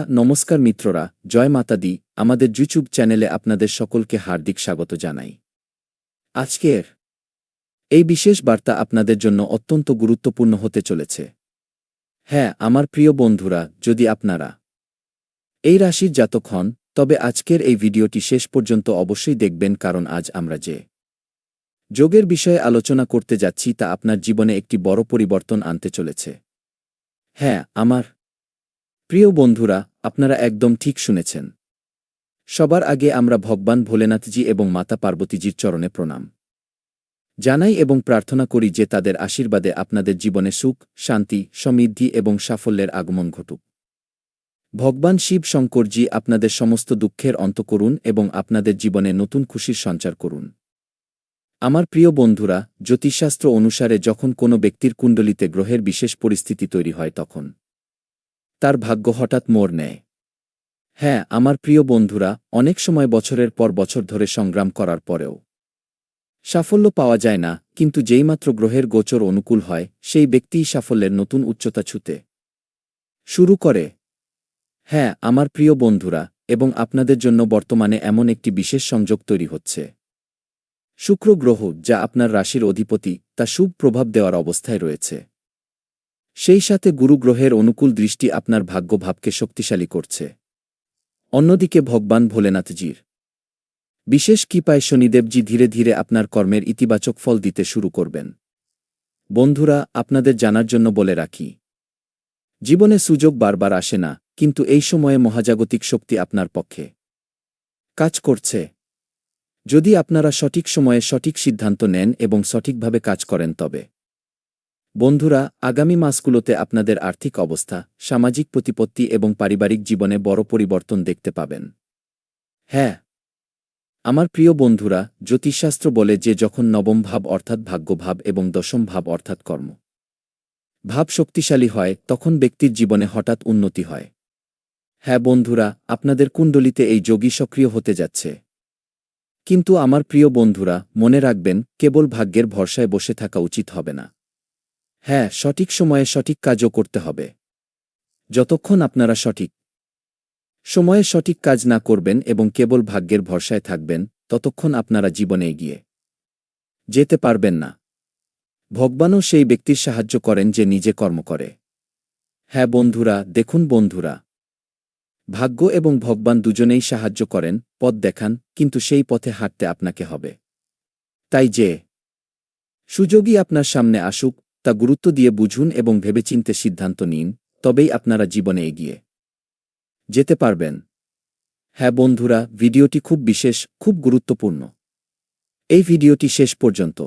নমস্কার মিত্ররা, জয় মাতা দি, আমাদের ইউটিউব চ্যানেলে আপনাদের সকলকে হার্দিক স্বাগত জানাই। আজকের এই বিশেষ বার্তা আপনাদের জন্য অত্যন্ত গুরুত্বপূর্ণ হতে চলেছে। হ্যাঁ, আমার প্রিয় বন্ধুরা, যদি আপনারা এই রাশির জাতক হন, তবে আজকের এই ভিডিওটি শেষ পর্যন্ত অবশ্যই দেখবেন, কারণ আজ আমরা যে যোগের বিষয়ে আলোচনা করতে যাচ্ছি তা আপনার জীবনে একটি বড় পরিবর্তন আনতে চলেছে। হ্যাঁ, আমার প্রিয় বন্ধুরা, আপনারা একদম ঠিক শুনেছেন। সবার আগে আমরা ভগবান ভোলেনাথজি এবং মাতা পার্বতীজির চরণে প্রণাম জানাই এবং প্রার্থনা করি যে তাদের আশীর্বাদে আপনাদের জীবনে সুখ, শান্তি, সমৃদ্ধি এবং সাফল্যের আগমন ঘটুক। ভগবান শিব শঙ্করজি আপনাদের সমস্ত দুঃখের অন্ত করুন এবং আপনাদের জীবনে নতুন খুশির সঞ্চার করুন। আমার প্রিয় বন্ধুরা, জ্যোতিষশাস্ত্র অনুসারে যখন কোনো ব্যক্তির কুণ্ডলিতে গ্রহের বিশেষ পরিস্থিতি তৈরি হয় তখন তার ভাগ্য হঠাৎ মোড় নেয়। হ্যাঁ, আমার প্রিয় বন্ধুরা, অনেক সময় বছরের পর বছর ধরে সংগ্রাম করার পরেও সাফল্য পাওয়া যায় না, কিন্তু যেইমাত্র গ্রহের গোচর অনুকূল হয় সেই ব্যক্তিই সাফল্যের নতুন উচ্চতা ছুঁতে শুরু করে। হ্যাঁ, আমার প্রিয় বন্ধুরা, এবং আপনাদের জন্য বর্তমানে এমন একটি বিশেষ সংযোগ তৈরি হচ্ছে। শুক্র গ্রহ, যা আপনার রাশির অধিপতি, তা শুভ প্রভাব দেওয়ার অবস্থায় রয়েছে। সেই সাথে গুরু গ্রহের অনুকূল দৃষ্টি আপনার ভাগ্যভাবকে শক্তিশালী করছে। অন্যদিকে ভগবান ভোলেনাথজির বিশেষ কৃপায় শনিদেবজি ধীরে ধীরে আপনার কর্মের ইতিবাচক ফল দিতে শুরু করবেন। বন্ধুরা, আপনাদের জানার জন্য বলে রাখি, জীবনে সুযোগ বারবার আসে না, কিন্তু এই সময়ে মহাজাগতিক শক্তি আপনার পক্ষে কাজ করছে। যদি আপনারা সঠিক সময়ে সঠিক সিদ্ধান্ত নেন এবং সঠিকভাবে কাজ করেন তবে বন্ধুরা, আগামী মাসগুলোতে আপনাদের আর্থিক অবস্থা, সামাজিক প্রতিপত্তি এবং পারিবারিক জীবনে বড় পরিবর্তন দেখতে পাবেন। হ্যাঁ, আমার প্রিয় বন্ধুরা, জ্যোতিষশাস্ত্র বলে যে যখন নবম ভাব অর্থাৎ ভাগ্যভাব এবং দশম ভাব অর্থাৎ কর্ম ভাব শক্তিশালী হয় তখন ব্যক্তির জীবনে হঠাৎ উন্নতি হয়। হ্যাঁ বন্ধুরা, আপনাদের কুণ্ডলিতে এই যোগী সক্রিয় হতে যাচ্ছে। কিন্তু আমার প্রিয় বন্ধুরা, মনে রাখবেন, কেবল ভাগ্যের ভরসায় বসে থাকা উচিত হবে না। হ্যাঁ, সঠিক সময়ে সঠিক কাজও করতে হবে। যতক্ষণ আপনারা সঠিক সময়ে সঠিক কাজ না করবেন এবং কেবল ভাগ্যের ভরসায় থাকবেন, ততক্ষণ আপনারা জীবনে এগিয়ে যেতে পারবেন না। ভগবানও সেই ব্যক্তির সাহায্য করেন যে নিজে কর্ম করে। হ্যাঁ বন্ধুরা, দেখুন বন্ধুরা, ভাগ্য এবং ভগবান দুজনেই সাহায্য করেন, পথ দেখান, কিন্তু সেই পথে হাঁটতে আপনাকে হবে। তাই যে সুযোগই আপনার সামনে আসুক, তা গুরুত্ব দিয়ে বুঝুন এবং ভেবেচিন্তে সিদ্ধান্ত নিন, তবেই আপনারা জীবনে এগিয়ে যেতে পারবেন। হ্যাঁ বন্ধুরা, ভিডিওটি খুব বিশেষ, খুব গুরুত্বপূর্ণ। এই ভিডিওটি শেষ পর্যন্ত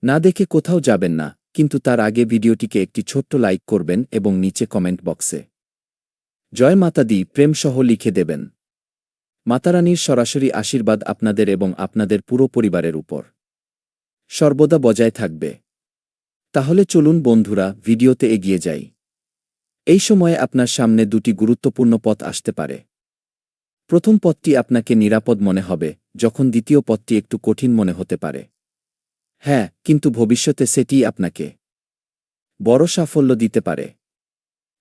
না দেখে কোথাও যাবেন না, কিন্তু তার আগে ভিডিওটিকে একটি ছোট্ট লাইক করবেন এবং নিচে কমেন্ট বক্সে জয় মাতা দি প্রেমসহ লিখে দেবেন। মাতারানীর সরাসরি আশীর্বাদ আপনাদের এবং আপনাদের পুরো পরিবারের উপর সর্বদা বজায় থাকবে। তাহলে চলুন বন্ধুরা, ভিডিওতে এগিয়ে যাই। এই সময়ে আপনার সামনে দুটি গুরুত্বপূর্ণ পথ আসতে পারে। প্রথম পথটি আপনাকে নিরাপদ মনে হবে, যখন দ্বিতীয় পথটি একটু কঠিন মনে হতে পারে। হ্যাঁ, কিন্তু ভবিষ্যতে সেটিই আপনাকে বড় সাফল্য দিতে পারে।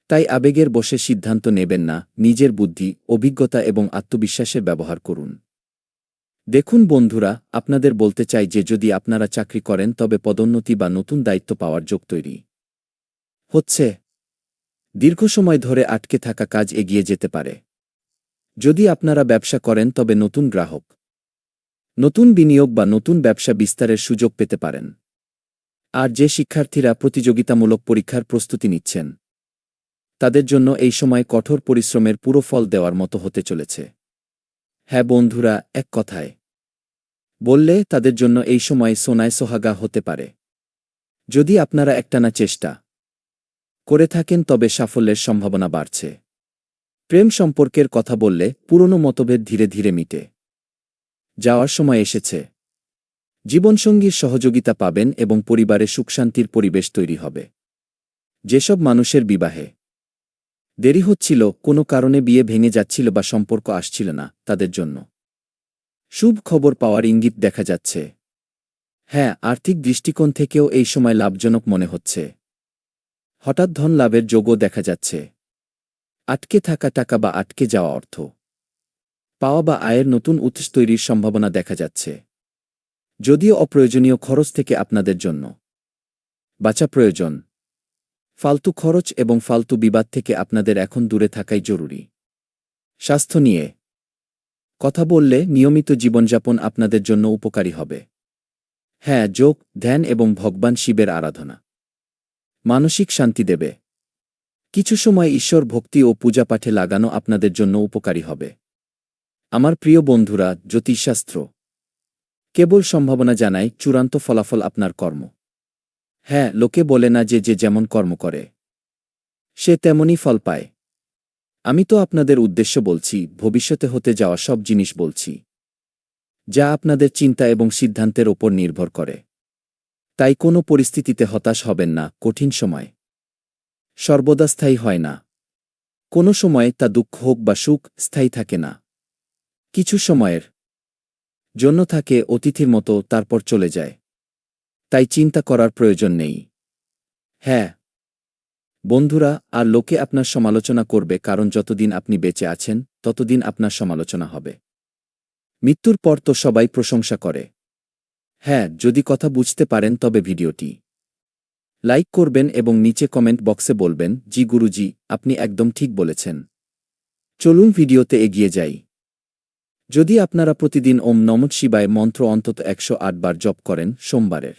তাই আবেগের বশে সিদ্ধান্ত নেবেন না, নিজের বুদ্ধি, অভিজ্ঞতা এবং আত্মবিশ্বাসের ব্যবহার করুন। দেখুন বন্ধুরা, আপনাদের বলতে চাই যে যদি আপনারা চাকরি করেন তবে পদোন্নতি বা নতুন দায়িত্ব পাওয়ার যোগ তৈরি হচ্ছে। দীর্ঘ সময় ধরে আটকে থাকা কাজ এগিয়ে যেতে পারে। যদি আপনারা ব্যবসা করেন তবে নতুন গ্রাহক, নতুন বিনিয়োগ বা নতুন ব্যবসা বিস্তারের সুযোগ পেতে পারেন। আর যে শিক্ষার্থীরা প্রতিযোগিতামূলক পরীক্ষার প্রস্তুতি নিচ্ছেন, তাদের জন্য এই সময় কঠোর পরিশ্রমের পুরো ফল দেওয়ার মতো হতে চলেছে। হ্যাঁ বন্ধুরা, এক কথায় বললে তাদের জন্য এই সময় সোনায় সোহাগা হতে পারে। যদি আপনারা একটানা চেষ্টা করে থাকেন তবে সাফল্যের সম্ভাবনা বাড়ছে। প্রেম সম্পর্কের কথা বললে পুরনো মতভেদ ধীরে ধীরে মিটে যাওয়ার সময় এসেছে। জীবনসঙ্গীর সহযোগিতা পাবেন এবং পরিবারে সুখশান্তির পরিবেশ তৈরি হবে। যেসব মানুষের বিবাহে দেরি হচ্ছিল, কোনো কারণে বিয়ে ভেঙে যাচ্ছিল বা সম্পর্ক আসছিল না, তাদের জন্য শুভ খবর পাওয়ার ইঙ্গিত দেখা যাচ্ছে। হ্যাঁ, আর্থিক দৃষ্টিকোণ থেকেও এই সময় লাভজনক মনে হচ্ছে। হঠাৎ ধন লাভের যোগও দেখা যাচ্ছে। আটকে থাকা টাকা বা আটকে যাওয়া অর্থ পাওয়া বা আয়ের নতুন উৎস তৈরির সম্ভাবনা দেখা যাচ্ছে। যদিও অপ্রয়োজনীয় খরচ থেকে আপনাদের জন্য বাঁচা প্রয়োজন। ফালতু খরচ এবং ফালতু বিবাদ থেকে আপনাদের এখন দূরে থাকাই জরুরি। স্বাস্থ্য নিয়ে কথা বললে নিয়মিত জীবনযাপন আপনাদের জন্য উপকারী হবে। হ্যাঁ, যোগ, ধ্যান এবং ভগবান শিবের আরাধনা মানসিক শান্তি দেবে। কিছু সময় ঈশ্বর ভক্তি ও পূজাপাঠে লাগানো আপনাদের জন্য উপকারী হবে। আমার প্রিয় বন্ধুরা, জ্যোতিষশাস্ত্র কেবল সম্ভাবনা জানায়, চূড়ান্ত ফলাফল আপনার কর্ম। হ্যাঁ, লোকে বলে না যে যে যেমন কর্ম করে সে তেমনই ফল পায়। আমি তো আপনাদের উদ্দেশ্য বলছি, ভবিষ্যতে হতে যাওয়া সব জিনিস বলছি, যা আপনাদের চিন্তা এবং সিদ্ধান্তের ওপর নির্ভর করে। তাই কোনো পরিস্থিতিতে হতাশ হবেন না। কঠিন সময় সর্বদা স্থায়ী হয় না। কোনো সময় তা দুঃখ হোক বা সুখ স্থায়ী থাকে না। কিছু সময়ের জন্য থাকে, অতিথির মতো, তারপর চলে যায়। তাই চিন্তা করার প্রয়োজন নেই। হ্যাঁ বন্ধুরা, আর লোকে আপনার সমালোচনা করবে, কারণ যতদিন আপনি বেঁচে আছেন ততদিন আপনার সমালোচনা হবে। মৃত্যুর পর তো সবাই প্রশংসা করে। হ্যাঁ, যদি কথা বুঝতে পারেন তবে ভিডিওটি লাইক করবেন এবং নিচে কমেন্ট বক্সে বলবেন, জি গুরুজি, আপনি একদম ঠিক বলেছেন। চলুন ভিডিওতে এগিয়ে যাই। যদি আপনারা প্রতিদিন ওম নমঃ শিবায় মন্ত্র অন্তত 108 বার জপ করেন, সোমবারের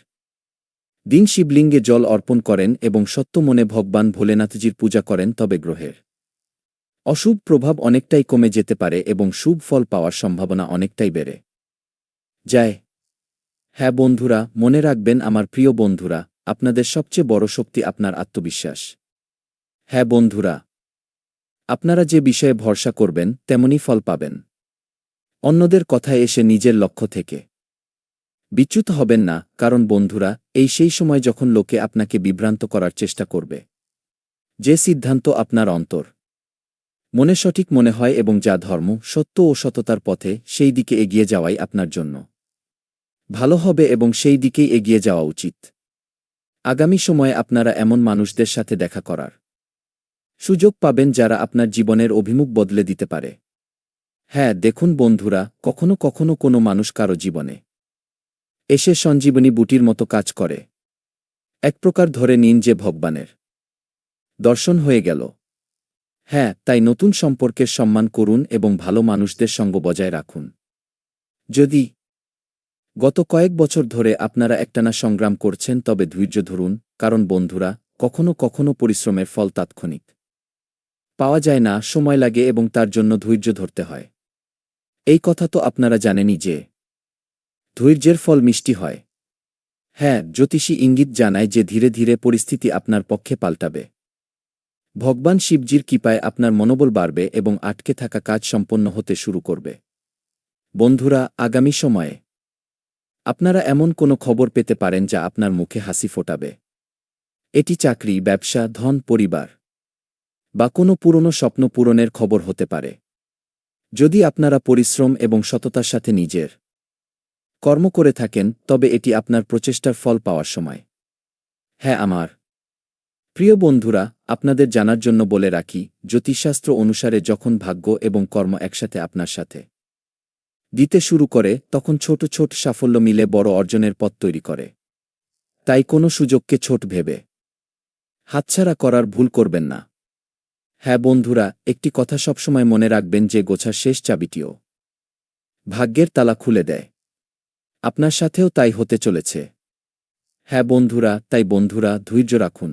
দিন শিবলিঙ্গে জল অর্পণ করেন এবং সত্য মনে ভগবান ভোলেনাথজির পূজা করেন, তবে গ্রহের অশুভ প্রভাব অনেকটাই কমে যেতে পারে এবং শুভ ফল পাওয়ার সম্ভাবনা অনেকটাই বেড়ে যায়। হ্যাঁ বন্ধুরা, মনে রাখবেন, আমার প্রিয় বন্ধুরা, আপনাদের সবচেয়ে বড় শক্তি আপনার আত্মবিশ্বাস। হ্যাঁ বন্ধুরা, আপনারা যে বিষয়ে ভরসা করবেন তেমনই ফল পাবেন। অন্যদের কথায় এসে নিজের লক্ষ্য থেকে বিচ্যুত হবেন না, কারণ বন্ধুরা, এই সেই সময় যখন লোকে আপনাকে বিভ্রান্ত করার চেষ্টা করবে। যে সিদ্ধান্ত আপনার অন্তর মনে সঠিক মনে হয় এবং যা ধর্ম, সত্য ও সততার পথে, সেই দিকে এগিয়ে যাওয়াই আপনার জন্য ভালো হবে এবং সেই দিকেই এগিয়ে যাওয়া উচিত। আগামী সময়ে আপনারা এমন মানুষদের সাথে দেখা করার সুযোগ পাবেন যারা আপনার জীবনের অভিমুখ বদলে দিতে পারে। হ্যাঁ দেখুন বন্ধুরা, কখনো কখনো কোনো মানুষ কারো জীবনে এসে সঞ্জীবনী বুটির মতো কাজ করে। এক প্রকার ধরে নিন যে ভগবানের দর্শন হয়ে গেল। হ্যাঁ, তাই নতুন সম্পর্কের সম্মান করুন এবং ভালো মানুষদের সঙ্গ বজায় রাখুন। যদি গত কয়েক বছর ধরে আপনারা একটানা সংগ্রাম করছেন, তবে ধৈর্য ধরুন, কারণ বন্ধুরা, কখনো কখনো পরিশ্রমের ফল তাৎক্ষণিক পাওয়া যায় না, সময় লাগে এবং তার জন্য ধৈর্য ধরতে হয়। এই কথা তো আপনারা জানেনই যে ধৈর্যের ফল মিষ্টি হয়। হ্যাঁ, জ্যোতিষী ইঙ্গিত জানায় যে ধীরে ধীরে পরিস্থিতি আপনার পক্ষে পাল্টাবে। ভগবান শিবজির কৃপায় আপনার মনোবল বাড়বে এবং আটকে থাকা কাজ সম্পন্ন হতে শুরু করবে। বন্ধুরা, আগামী সময়ে আপনারা এমন কোনো খবর পেতে পারেন যা আপনার মুখে হাসি ফোটাবে। এটি চাকরি, ব্যবসা, ধন, পরিবার বা কোনো পুরনো স্বপ্ন পূরণের খবর হতে পারে। যদি আপনারা পরিশ্রম এবং সততার সাথে নিজের কর্ম করে থাকেন, তবে এটি আপনার প্রচেষ্টার ফল পাওয়ার সময়। হ্যাঁ আমার প্রিয় বন্ধুরা, আপনাদের জানার জন্য বলে রাখি, জ্যোতিষশাস্ত্র অনুসারে যখন ভাগ্য এবং কর্ম একসাথে আপনার সাথে দিতে শুরু করে, তখন ছোট ছোট সাফল্য মিলে বড় অর্জনের পথ তৈরি করে। তাই কোনো সুযোগকে ছোট ভেবে হাতছাড়া করার ভুল করবেন না। হ্যাঁ বন্ধুরা, একটি কথা সবসময় মনে রাখবেন যে গোছার শেষ চাবিটিও ভাগ্যের তালা খুলে দেয়। আপনার সাথেও তাই হতে চলেছে। হ্যাঁ বন্ধুরা, তাই বন্ধুরা, ধৈর্য রাখুন।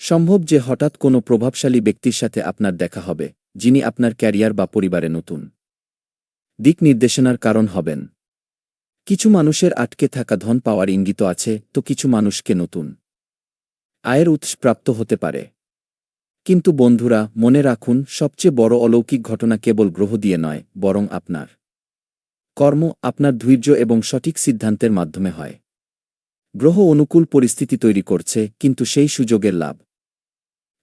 সম্ভব যে হঠাৎ কোনো প্রভাবশালী ব্যক্তির সাথে আপনার দেখা হবে, যিনি আপনার ক্যারিয়ার বা পরিবারে নতুন দিক নির্দেশনার কারণ হবেন। কিছু মানুষের আটকে থাকা ধন পাওয়ার ইঙ্গিত আছে, তো কিছু মানুষকে নতুন আয়ের উৎস প্রাপ্ত হতে পারে। কিন্তু বন্ধুরা, মনে রাখুন, সবচেয়ে বড় অলৌকিক ঘটনা কেবল গ্রহ দিয়ে নয়, বরং আপনার কর্ম, আপনার ধৈর্য এবং সঠিক সিদ্ধান্তের মাধ্যমে হয়। গ্রহ অনুকূল পরিস্থিতি তৈরি করছে, কিন্তু সেই সুযোগের লাভ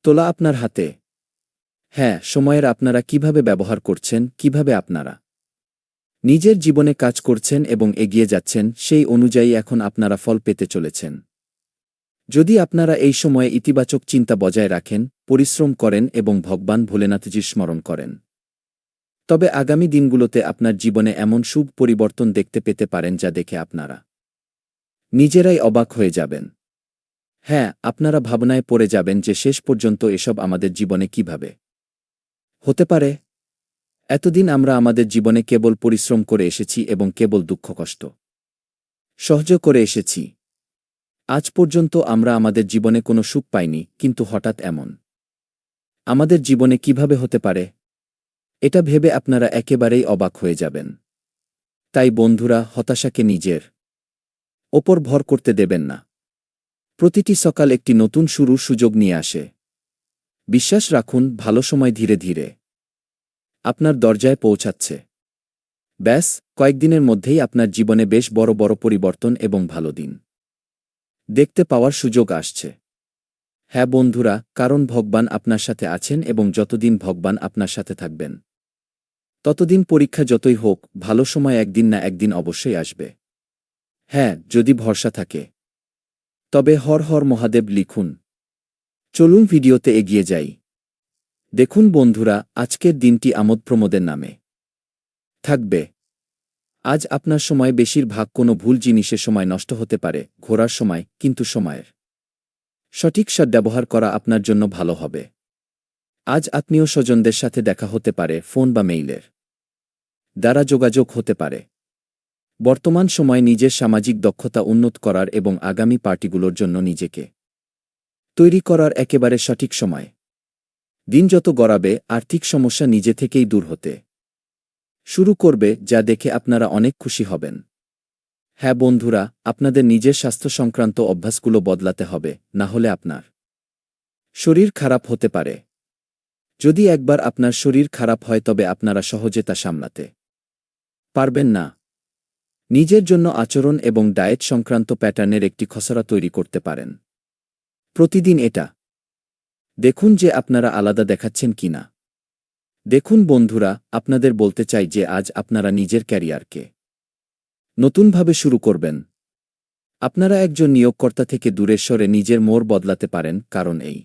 তোলা আপনার হাতে। হ্যাঁ, সময়ের আপনারা কিভাবে ব্যবহার করছেন, কিভাবে আপনারা নিজের জীবনে কাজ করছেন এবং এগিয়ে যাচ্ছেন, সেই অনুযায়ী এখন আপনারা ফল পেতে চলেছেন। যদি আপনারা এই সময়ে ইতিবাচক চিন্তা বজায় রাখেন, পরিশ্রম করেন এবং ভগবান ভোলেনাথজির স্মরণ করেন। তবে আগামী দিনগুলোতে আপনার জীবনে এমন শুভ পরিবর্তন দেখতে পেতে পারেন যা দেখে আপনারা নিজেরাই অবাক হয়ে যাবেন। হ্যাঁ, আপনারা ভাবনায় পড়ে যাবেন যে শেষ পর্যন্ত এসব আমাদের জীবনে কিভাবে হতে পারে। এতদিন আমরা আমাদের জীবনে কেবল পরিশ্রম করে এসেছি এবং কেবল দুঃখ কষ্ট সহ্য করে এসেছি। আজ পর্যন্ত আমরা আমাদের জীবনে কোনো সুখ পাইনি, কিন্তু হঠাৎ এমন আমাদের জীবনে কিভাবে হতে পারে এটা ভেবে আপনারা একেবারেই অবাক হয়ে যাবেন। তাই বন্ধুরা, হতাশাকে নিজের ওপর ভর করতে দেবেন না। প্রতিটি সকাল একটি নতুন শুরুর সুযোগ নিয়ে আসে। বিশ্বাস রাখুন, ভালো সময় ধীরে ধীরে আপনার দরজায় পৌঁছাচ্ছে। ব্যাস কয়েকদিনের মধ্যেই আপনার জীবনে বেশ বড় বড় পরিবর্তন এবং ভালো দিন দেখতে পাওয়ার সুযোগ আসছে। হ্যাঁ বন্ধুরা, কারণ ভগবান আপনার সাথে আছেন এবং যতদিন ভগবান আপনার সাথে থাকবেন ততদিন পরীক্ষা যতই হোক, ভালো সময় একদিন না একদিন অবশ্যই আসবে। হ্যাঁ, যদি ভরসা থাকে তবে হর হর মহাদেব লিখুন। চলুন ভিডিওতে এগিয়ে যাই। দেখুন বন্ধুরা, আজকের দিনটি আমোদ প্রমোদের নামে থাকবে। আজ আপনার সময় বেশিরভাগ কোনো ভুল জিনিসের সময় নষ্ট হতে পারে, ঘোরার সময়, কিন্তু সময়ের সঠিক সদ্ব্যবহার করা আপনার জন্য ভালো হবে। আজ আত্মীয় স্বজনদের সাথে দেখা হতে পারে, ফোন বা মেইলের দ্বারা যোগাযোগ হতে পারে। বর্তমান সময় নিজের সামাজিক দক্ষতা উন্নত করার এবং আগামী পার্টিগুলোর জন্য নিজেকে তৈরি করার একেবারে সঠিক সময়। দিন যত গড়াবে, আর্থিক সমস্যা নিজে থেকেই দূর হতে শুরু করবে, যা দেখে আপনারা অনেক খুশি হবেন। হ্যাঁ বন্ধুরা, আপনাদের নিজের স্বাস্থ্য সংক্রান্ত অভ্যাসগুলো বদলাতে হবে, না হলে আপনার শরীর খারাপ হতে পারে। যদি একবার আপনার শরীর খারাপ হয় তবে আপনারা সহজে তা সামলাতে পারবেন না। নিজের জন্য আচরণ এবং ডায়েট সংক্রান্ত প্যাটার্নের একটি খসড়া তৈরি করতে পারেন। প্রতিদিন এটা দেখুন যে আপনারা আলাদা দেখাচ্ছেন কিনা। দেখুন বন্ধুরা, আপনাদের বলতে চাই যে আজ আপনারা নিজের ক্যারিয়ারকে নতুনভাবে শুরু করবেন। আপনারা একজন নিয়োগকর্তা থেকে দূরে সরে নিজের মোড় বদলাতে পারেন, কারণ এই